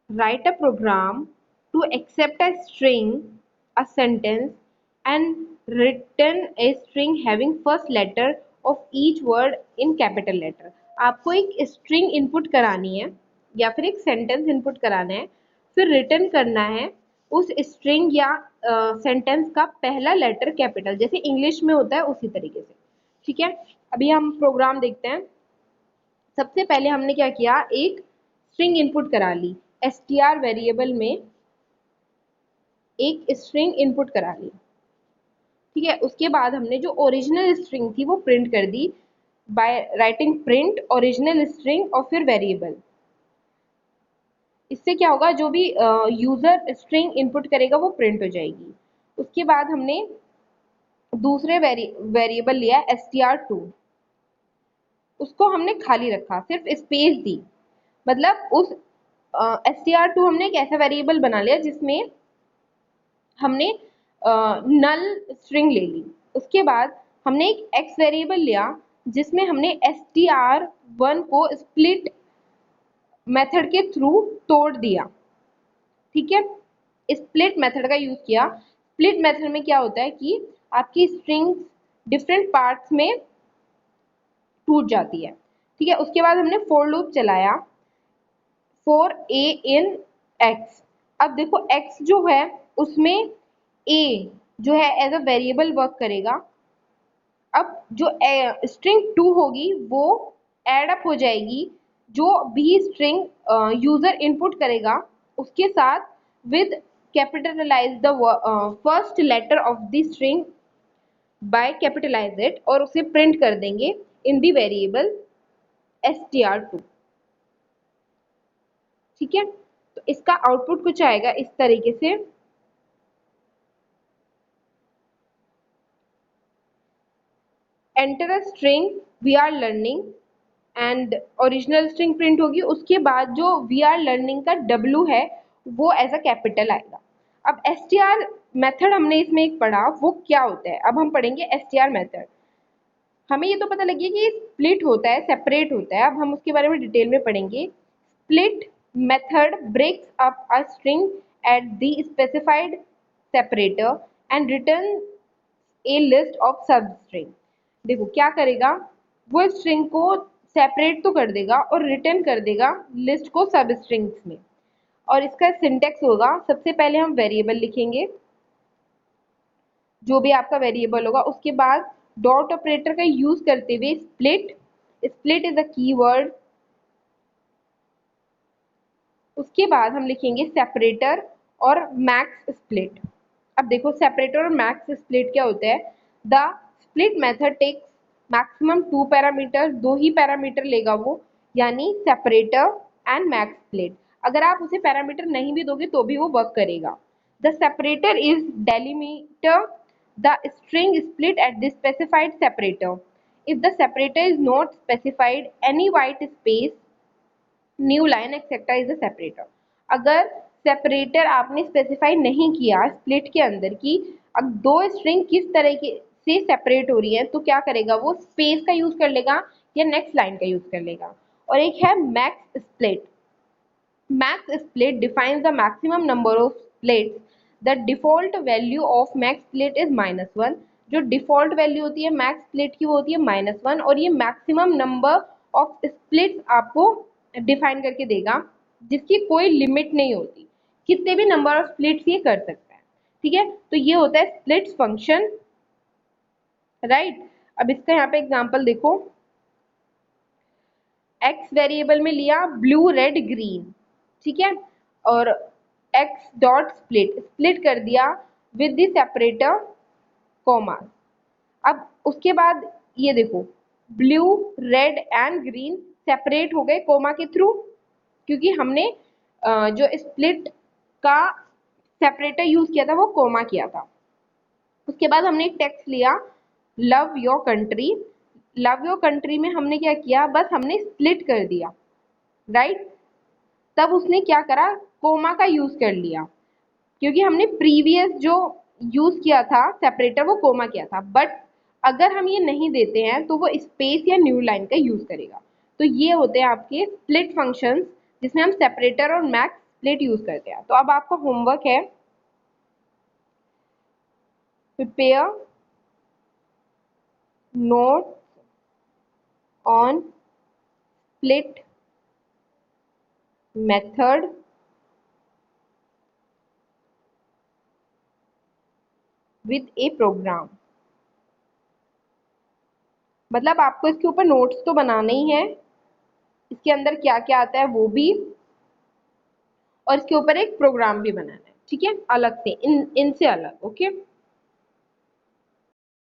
write a program to accept a string, a sentence, and return a string having first letter of each word in capital letter. आपको एक string input करानी है या फिर एक sentence input कराना है, फिर रिटर्न करना है उस स्ट्रिंग या सेंटेंस का पहला लेटर कैपिटल, जैसे इंग्लिश में होता है उसी तरीके से। ठीक है, अभी हम प्रोग्राम देखते हैं। सबसे पहले हमने क्या किया, एक स्ट्रिंग इनपुट करा ली, str वेरिएबल में एक स्ट्रिंग इनपुट करा ली। ठीक है, उसके बाद हमने जो ओरिजिनल स्ट्रिंग थी वो प्रिंट कर दी by writing print original string और फिर वेरिएबल। इससे क्या होगा, जो भी यूजर स्ट्रिंग इनपुट करेगा वो प्रिंट हो जाएगी। उसके बाद हमने दूसरे वेरिएबल लिया str2, उसको हमने खाली रखा, सिर्फ स्पेस दी, मतलब उस str2 हमने एक ऐसा वेरिएबल बना लिया जिसमें हमने नल स्ट्रिंग ले ली। उसके बाद हमने एक x वेरिएबल लिया जिसमें हमने str1 को स्प्लिट मेथड के थ्रू तोड़ दिया। ठीक है, स्प्लिट मेथड का यूज किया। स्प्लिट मेथड में क्या होता है कि आपकी स्ट्रिंग्स डिफरेंट पार्ट्स में टूट जाती है। ठीक है, उसके बाद हमने फॉर लूप चलाया फॉर a in x। अब देखो x जो है उसमें a जो है एज अ वेरिएबल वर्क करेगा। अब जो स्ट्रिंग 2 होगी वो एड अप हो जाएगी जो भी स्ट्रिंग यूजर इनपुट करेगा उसके साथ with capitalize the first letter of the string by capitalize it, और उसे प्रिंट कर देंगे इन द वेरिएबल str2। ठीक है, तो इसका आउटपुट कुछ आएगा इस तरीके से, enter a string we are learning and original string print होगी। उसके बाद जो वी आर लर्निंग का W है वो एज अ कैपिटल आएगा। अब str मेथड हमने इसमें एक पढ़ा, वो क्या होता है, अब हम पढ़ेंगे str मेथड। हमें ये तो पता लग गया कि स्प्लिट होता है, सेपरेट होता है, अब हम उसके बारे में डिटेल में पढ़ेंगे। Split method breaks up a string at the specified separator and return a list of substring. देखो क्या करेगा, वो स्ट्रिंग को सेपरेट तो कर देगा और रिटर्न कर देगा लिस्ट को सब स्ट्रिंग्स में। और इसका सिंटेक्स होगा, सबसे पहले हम वेरिएबल लिखेंगे जो भी आपका वेरिएबल होगा, उसके बाद डॉट ऑपरेटर का यूज करते हुए split, split is a keyword. उसके बाद हम लिखेंगे सेपरेटर और मैक्स स्प्लिट। अब देखो सेपरेटर और मैक्स स्प्लिट क्या होता है, the split method takes maximum 2 parameter, 2 ही पैरामीटर लेगा वो, यानी सेपरेटर एंड मैक्स स्प्लिट। अगर आप उसे पैरामीटर नहीं भी दोगे तो भी वो वर्क करेगा। The separator is delimiter the string split at the specified separator. If the separator is not specified, any white space, new line etcetera is the separator. अगर सेपरेटर आपने स्पेसिफाई नहीं किया स्प्लिट के अंदर की, अब दो स्ट्रिंग किस तरह से सेपरेट हो रही है तो क्या करेगा, वो स्पेस का यूज कर लेगा या नेक्स्ट लाइन का यूज कर लेगा। और एक है max split. Max split defines the maximum number of splits. The default value of max split is -1। जो डिफॉल्ट वैल्यू होती है मैक्स स्प्लिट की वो होती है -1, और ये मैक्सिमम नंबर ऑफ स्प्लिट्स आपको डिफाइन करके देगा जिसकी कोई लिमिट नहीं होती, कितने भी नंबर ऑफ स्प्लिट्स ये कर सकता है। ठीक है, तो ये होता है स्प्लिट्स फंक्शन, राइट। अब इसका यहाँ पे एग्जांपल देखो, एक्स वेरिएबल में लिया ब्लू रेड ग्रीन, ठीक है, और x डॉट स्प्लिट, स्प्लिट कर दिया विद द सेपरेटर कॉमा। अब उसके बाद ये देखो blue red and green separate हो गए कोमा के थ्रू, क्योंकि हमने जो स्प्लिट का सेपरेटर यूज किया था वो कोमा किया था। उसके बाद हमने एक टेक्स्ट लिया love your country. Love your country में हमने क्या किया, बस हमने स्प्लिट कर दिया, राइट। तब उसने क्या करा, कोमा का यूज कर लिया, क्योंकि हमने प्रीवियस जो यूज किया था सेपरेटर वो कोमा किया था। बट अगर हम ये नहीं देते हैं तो वो स्पेस या न्यू लाइन का यूज करेगा। तो ये होते हैं आपके स्प्लिट फंक्शंस जिसमें हम सेपरेटर और मैक्स स्प्लिट यूज करते हैं। तो अब आपका होमवर्क है prepare note on split method with a program. मतलब आपको इसके ऊपर नोट्स तो बनाने ही है, इसके अंदर क्या क्या आता है वो भी, और इसके ऊपर एक प्रोग्राम भी बनाना है, ठीक है, अलग से, इनसे अलग। ओके।